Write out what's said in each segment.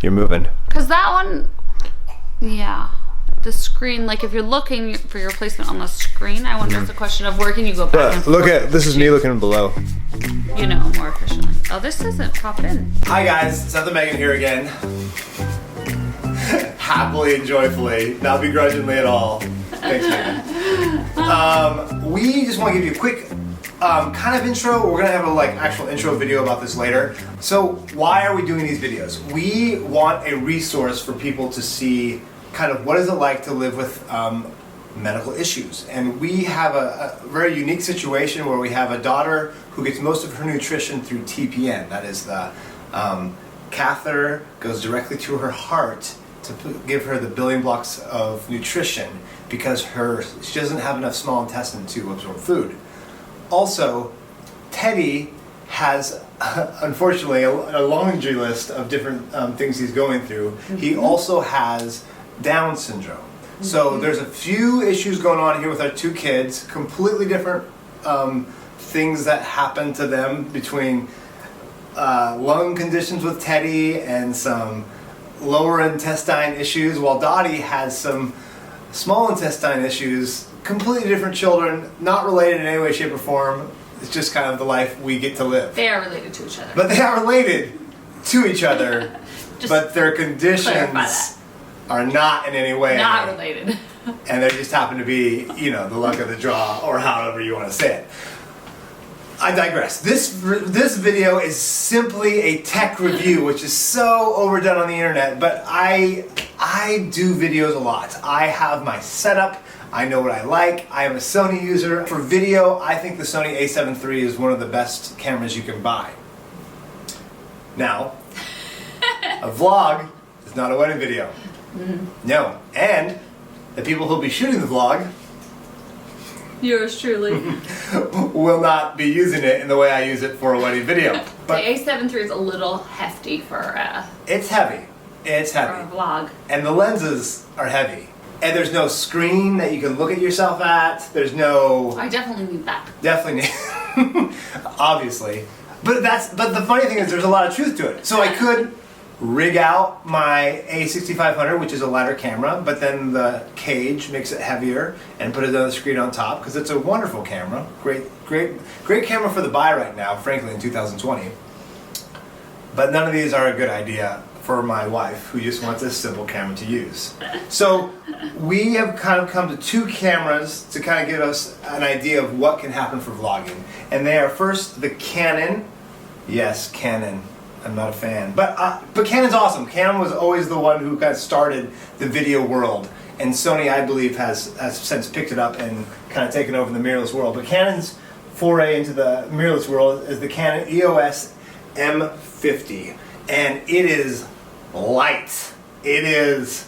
you're moving. Because that one, yeah. The screen, like if you're looking for your placement on the screen, I wonder if it's a question of where can you go back and Look forth, at, this is me looking below. you know, more efficiently. Oh, this doesn't pop in. Hi guys, Seth and Megan here again. Happily and joyfully, not begrudgingly at all. Thanks, Megan. We just want to give you a quick kind of intro. We're gonna have a actual intro video about this later. So why are we doing these videos? We want a resource for people to see kind of what is it like to live with medical issues. And we have a very unique situation where we have a daughter who gets most of her nutrition through TPN. That is the catheter goes directly to her heart to give her the building blocks of nutrition because she doesn't have enough small intestine to absorb food. Also, Teddy has, unfortunately, a laundry list of different things he's going through. Mm-hmm. He also has Down syndrome. Mm-hmm. So there's a few issues going on here with our two kids, completely different things that happen to them between lung conditions with Teddy and some lower intestine issues, while Dottie has some small intestine issues. Completely different children, not related in any way, shape, or form. It's just kind of the life we get to live. They are related to each other. But they are related to each other, but their conditions are not in any way. Not related. And they just happen to be, you know, the luck of the draw, or however you want to say it. I digress. This video is simply a tech review, which is so overdone on the internet, but I do videos a lot. I have my setup. I know what I like. I am a Sony user. For video, I think the Sony a7 III is one of the best cameras you can buy. Now, a vlog is not a wedding video. Mm-hmm. No. And the people who'll be shooting the vlog, yours truly, will not be using it in the way I use it for a wedding video. But the a7 III is a little hefty for it's heavy. It's heavy. For a vlog. And the lenses are heavy. And there's no screen that you can look at yourself at. There's no... I definitely need that. Definitely need... Obviously. But the funny thing is there's a lot of truth to it. So I could rig out my A6500, which is a lighter camera, but then the cage makes it heavier and put another screen on top because it's a wonderful camera. Great camera for the buy right now, frankly, in 2020. But none of these are a good idea for my wife, who just wants a simple camera to use. So we have kind of come to two cameras to kind of give us an idea of what can happen for vlogging. And they are first the Canon. Yes, Canon. I'm not a fan. But Canon's awesome. Canon was always the one who kind of started the video world. And Sony, I believe, has since picked it up and kind of taken over the mirrorless world. But Canon's foray into the mirrorless world is the Canon EOS M50. And it is light. It is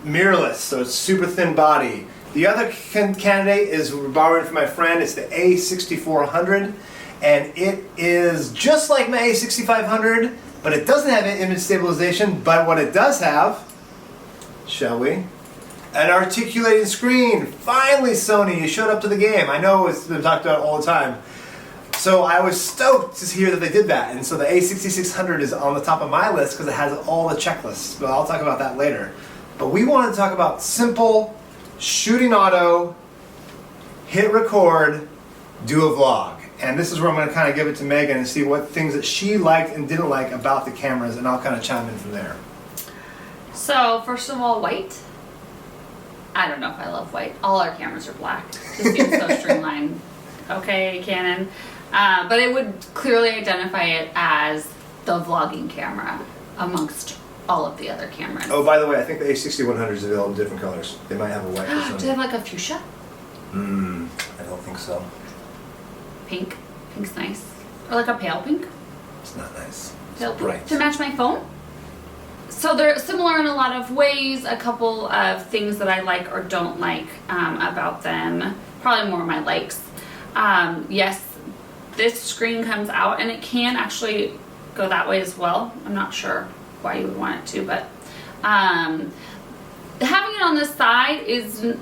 mirrorless, so it's super thin body. The other candidate is borrowed from my friend. It's the A6400, and it is just like my A6500, but it doesn't have image stabilization. But what it does have, shall we? An articulating screen. Finally, Sony, you showed up to the game. I know it's been talked about all the time. So I was stoked to hear that they did that, and so the A6600 is on the top of my list because it has all the checklists, but I'll talk about that later. But we wanted to talk about simple, shooting auto, hit record, do a vlog. And this is where I'm going to kind of give it to Megan and see what things that she liked and didn't like about the cameras, and I'll kind of chime in from there. So, first of all, white. I don't know if I love white. All our cameras are black. Just seems so streamlined. Okay, Canon. But it would clearly identify it as the vlogging camera amongst all of the other cameras. Oh, by the way, I think the A6100 is available in different colors. They might have a white or something. Do they have like a fuchsia? I don't think so. Pink. Pink's nice. Or like a pale pink. It's not nice. Pale bright. pink. To match my phone. So they're similar in a lot of ways. A couple of things that I like or don't like about them. Probably more my likes. Yes, this screen comes out and it can actually go that way as well. I'm not sure why you would want it to, but having it on the side is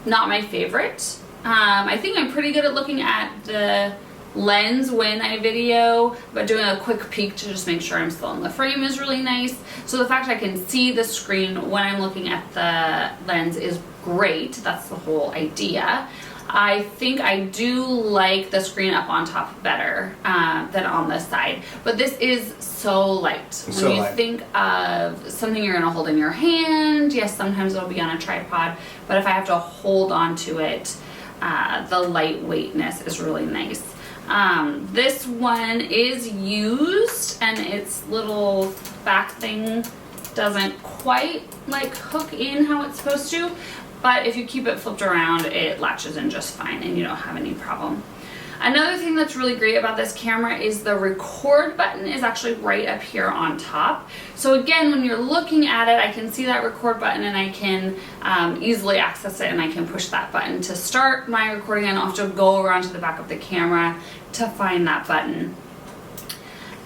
not my favorite. I think I'm pretty good at looking at the lens when I video, but doing a quick peek to just make sure I'm still in the frame is really nice. So the fact I can see the screen when I'm looking at the lens is great. That's the whole idea. I think I do like the screen up on top better than on this side, but this is so light. When you think of something you're gonna hold in your hand, yes, sometimes it'll be on a tripod, but if I have to hold on to it, the lightweightness is really nice. This one is used, and its little back thing doesn't quite like hook in how it's supposed to, but if you keep it flipped around, it latches in just fine and you don't have any problem. Another thing that's really great about this camera is the record button is actually right up here on top. So again, when you're looking at it, I can see that record button and I can easily access it, and I can push that button to start my recording. I don't have to go around to the back of the camera to find that button.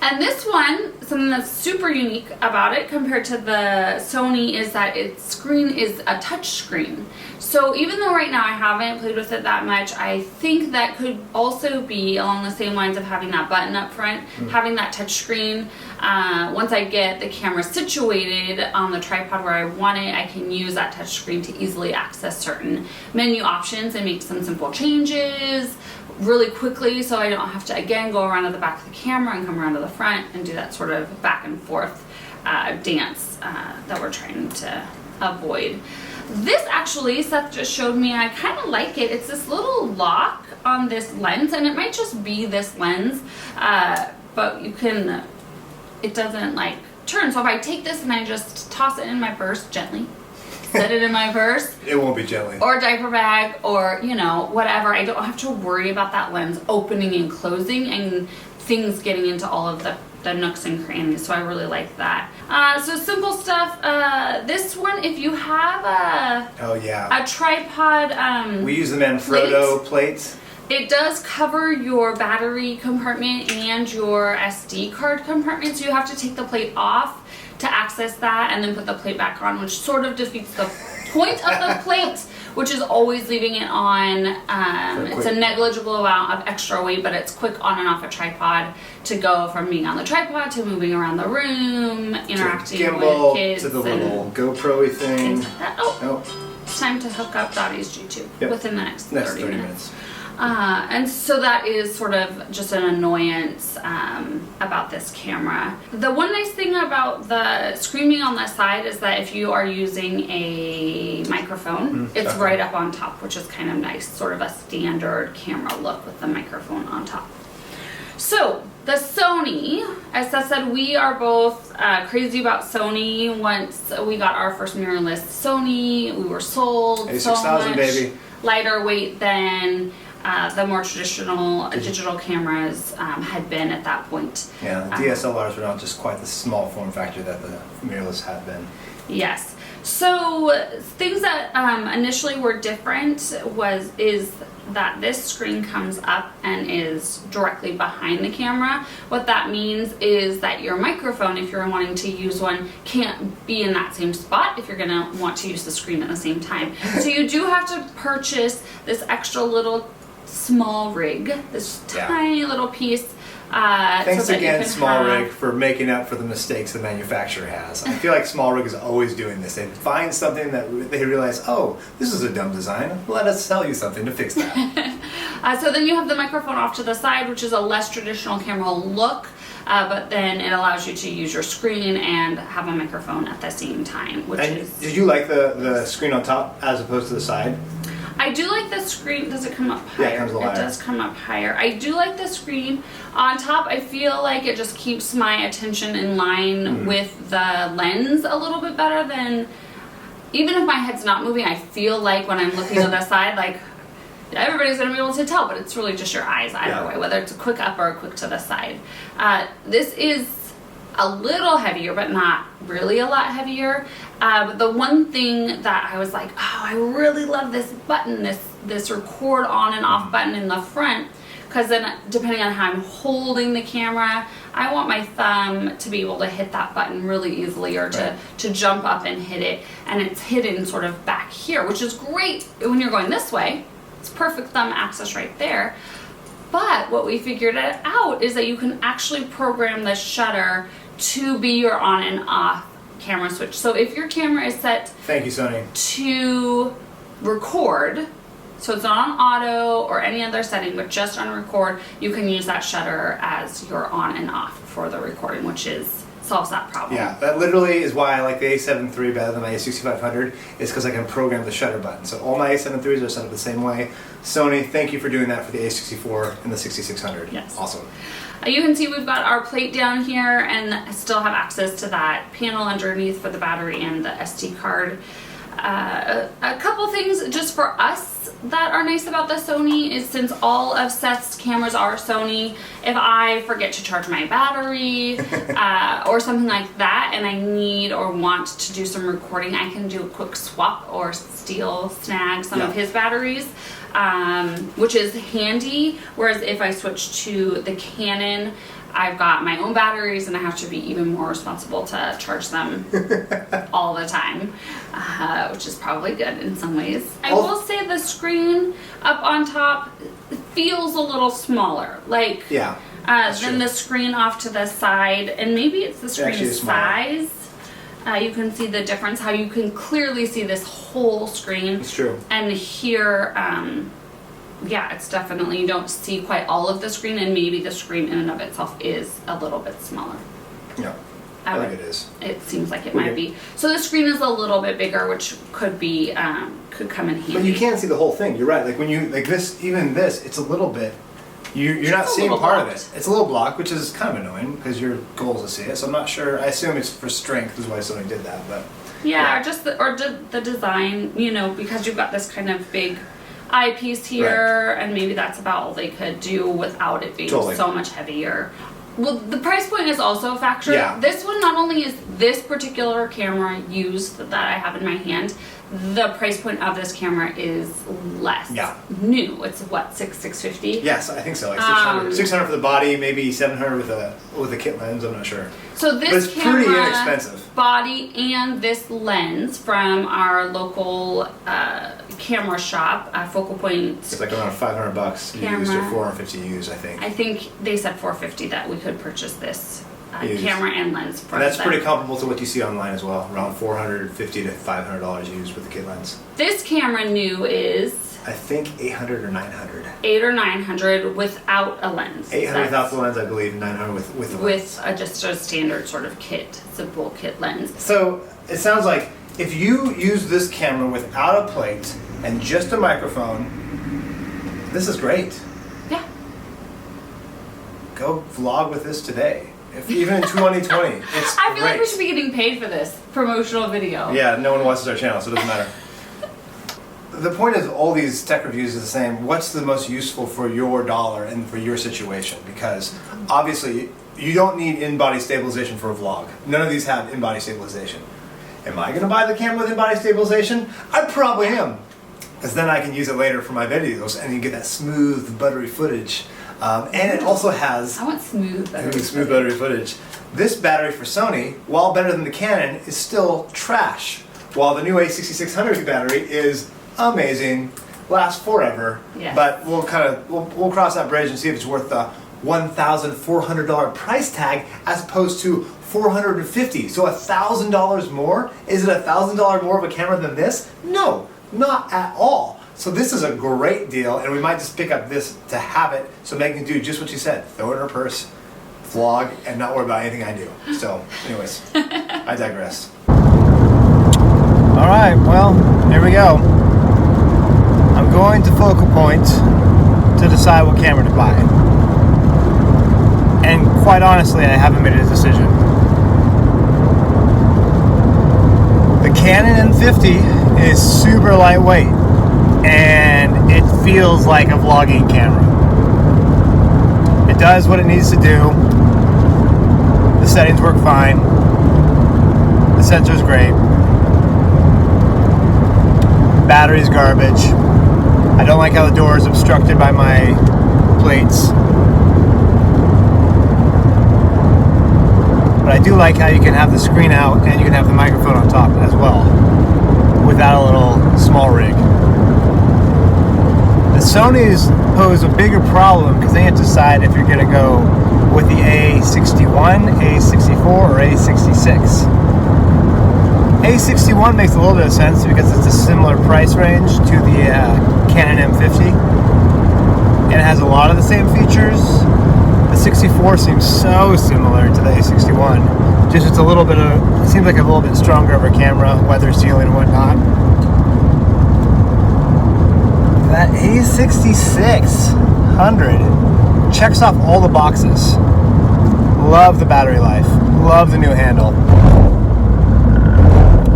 And this one, something that's super unique about it compared to the Sony is that its screen is a touch screen. So even though right now I haven't played with it that much, I think that could also be along the same lines of having that button up front, having that touch screen. Once I get the camera situated on the tripod where I want it, I can use that touch screen to easily access certain menu options and make some simple changes really quickly, so I don't have to again go around to the back of the camera and come around to the front and do that sort of back and forth dance that we're trying to avoid. This actually, Seth just showed me, I kind of like it. It's this little lock on this lens, and it might just be this lens, but you can, it doesn't like turn. So if I take this and I just toss it in my purse gently, set it in my purse. It won't be gently. Or diaper bag, or you know, whatever. I don't have to worry about that lens opening and closing and things getting into all of the nooks and crannies. So I really like that. So simple stuff. This one, if you have a tripod, we use the Manfrotto plates. It does cover your battery compartment and your SD card compartment, so you have to take the plate off to access that and then put the plate back on, which sort of defeats the point of the plate, which is always leaving it on. It's a negligible amount of extra weight, but it's quick on and off a tripod to go from being on the tripod to moving around the room, interacting to gimbal, with kids. To the little GoPro-y thing. Like that. It's time to hook up Dottie's G2 within the next 30 minutes. And so that is sort of just an annoyance about this camera. The one nice thing about the screen on the side is that if you are using a microphone, it's right up on top, which is kind of nice, sort of a standard camera look with the microphone on top. So the Sony, as Seth said, we are both crazy about Sony. Once we got our first mirrorless Sony, we were sold so much baby. Lighter weight than the more traditional digital cameras had been at that point. Yeah, the DSLRs were not just quite the small form factor that the mirrorless had been. Yes. So things that initially were different is that this screen comes up and is directly behind the camera. What that means is that your microphone, if you're wanting to use one, can't be in that same spot if you're gonna want to use the screen at the same time. So you do have to purchase this extra little small rig, this tiny little piece. Thanks again, Small Rig, for making up for the mistakes the manufacturer has. I feel like Small Rig is always doing this. They find something that they realize, oh, this is a dumb design. Let us sell you something to fix that. So then you have the microphone off to the side, which is a less traditional camera look, but then it allows you to use your screen and have a microphone at the same time. Did you like the screen on top as opposed to the side? I do like the screen. Does it come up higher? Yeah, it comes a little higher. It does come up higher. I do like the screen on top. I feel like it just keeps my attention in line with the lens a little bit better than, even if my head's not moving, I feel like when I'm looking to the side, like everybody's going to be able to tell, but it's really just your eyes either way, whether it's a quick up or a quick to the side. This is a little heavier, but not really a lot heavier. But the one thing that I was like, oh, I really love this button, this record on and off button in the front, because then depending on how I'm holding the camera, I want my thumb to be able to hit that button really easily, or to jump up and hit it, and it's hidden sort of back here, which is great when you're going this way. It's perfect thumb access right there. But what we figured out is that you can actually program the shutter to be your on and off camera switch. So if your camera is set Thank you, Sony. to record, so it's not on auto or any other setting, but just on record, you can use that shutter as your on and off for the recording, which solves that problem. Yeah, that literally is why I like the A7 III better than my A6500, is because I can program the shutter button. So all my A7 IIIs are set up the same way. Sony, thank you for doing that for the A64 and the 6600. Yes. Awesome. You can see we've got our plate down here and still have access to that panel underneath for the battery and the SD card. A couple things just for us that are nice about the Sony is, since all of Seth's cameras are Sony, if I forget to charge my battery or something like that and I need or want to do some recording, I can do a quick swap or snag some of his batteries, which is handy. Whereas if I switch to the Canon, I've got my own batteries and I have to be even more responsible to charge them all the time, which is probably good in some ways. I will say the screen up on top feels a little smaller, like than the screen off to the side, and maybe it's the screen size. You can see the difference, how you can clearly see this whole screen. It's true. And here, yeah, it's definitely, you don't see quite all of the screen, and maybe the screen in and of itself is a little bit smaller. Yeah, I think it is. It seems like it might be. So the screen is a little bit bigger, which could be, could come in handy. But you can't see the whole thing. You're right. Like when you, like this, even this, it's a little bit, you're not seeing part of it. It's a little blocked, which is kind of annoying because your goal is to see it. So I'm not sure. I assume it's for strength is why Sony did that, but. Yeah, or just the design, you know, because you've got this kind of big eyepiece here, and maybe that's about all they could do without it being so much heavier. Well, the price point is also a factor. Yeah. This one, not only is this particular camera used that I have in my hand, the price point of this camera is less. Yeah. New. It's what, $650? Yes, I think so. Like 600. 600 for the body, maybe 700 with a kit lens. I'm not sure. So this but it's camera, pretty inexpensive. Body and this lens from our local camera shop, Focal Point. It's like around $500 used or $450 used, I think. I think they said $450 that we could purchase this camera and lens from And that's them. pretty comparable to what you see online as well, around $450 to $500 used with the kit lens. This camera new is, I think $800 or $900. $800 or $900 without a lens. $800 without the lens, I believe. $900 with the lens. With just a standard sort of kit, simple kit lens. So it sounds like if you use this camera without a plate and just a microphone, this is great. Yeah. Go vlog with this today. If even in 2020, it's I feel like we great. should be getting paid for this promotional video. Yeah, no one watches our channel, so it doesn't matter. The point is, all these tech reviews are the same. What's the most useful for your dollar and for your situation? Because obviously, you don't need in-body stabilization for a vlog. None of these have in-body stabilization. Am I going to buy the camera with in-body stabilization? I probably am. Because then I can use it later for my videos and you get that smooth, buttery footage. And it also has... I want smooth battery. Smooth battery footage. This battery for Sony, while better than the Canon, is still trash. While the new A6600 battery is amazing, lasts forever. Yes. But we'll cross that bridge and see if it's worth the $1,400 price tag as opposed to $450. So $1,000 more. Is it $1,000 more of a camera than this? No, not at all. So this is a great deal, and we might just pick up this to have it, so Megan can do just what she said: throw it in her purse, vlog, and not worry about anything I do. So, anyways, I digress. All right, well, here we go. I'm going to Focal Point to decide what camera to buy, and quite honestly, I haven't made a decision. The Canon M50 is super lightweight. And it feels like a vlogging camera. It does what it needs to do. The settings work fine. The sensor's great. Battery's garbage. I don't like how the door is obstructed by my plates. But I do like how you can have the screen out and you can have the microphone on top as well, without a little small rig. The Sony's pose a bigger problem because they have to decide if you're going to go with the A61, A64, or A66. A61 makes a little bit of sense because it's a similar price range to the Canon M50. And it has a lot of the same features. The 64 seems so similar to the A61. Just it's a little bit of, it seems like a little bit stronger of a camera, weather sealing and whatnot. That A6600 checks off all the boxes. Love the battery life. Love the new handle.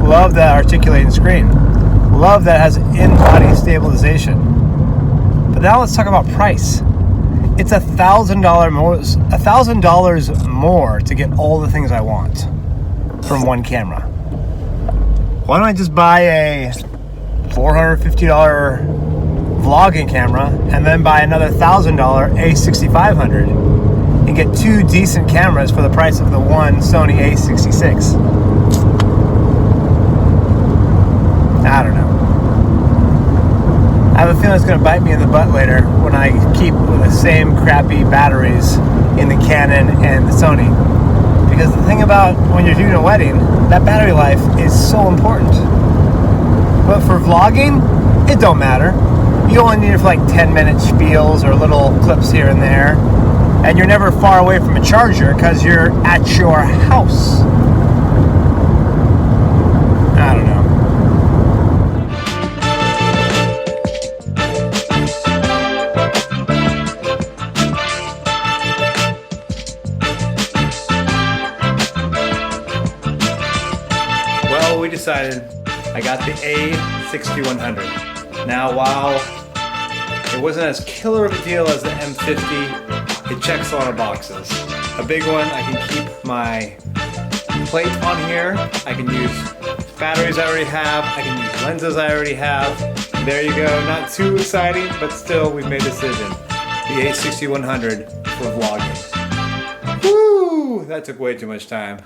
Love that articulating screen. Love that it has in-body stabilization. But now let's talk about price. It's $1,000 more to get all the things I want from one camera. Why don't I just buy a $450 vlogging camera and then buy another $1,000 A6500 and get two decent cameras for the price of the one Sony A66? I don't know. I have a feeling it's going to bite me in the butt later when I keep the same crappy batteries in the Canon and the Sony. Because the thing about when you're doing a wedding, that battery life is so important. But for vlogging, it don't matter. You only need it for like 10-minute spiels or little clips here and there. And you're never far away from a charger because you're at your house. I don't know. Well, we decided I got the A6100. Now, while it wasn't as killer of a deal as the M50, it checks a lot of boxes. A big one, I can keep my plate on here. I can use batteries I already have. I can use lenses I already have. There you go. Not too exciting, but still, we've made a decision. The A6100 for vlogging. Woo! That took way too much time.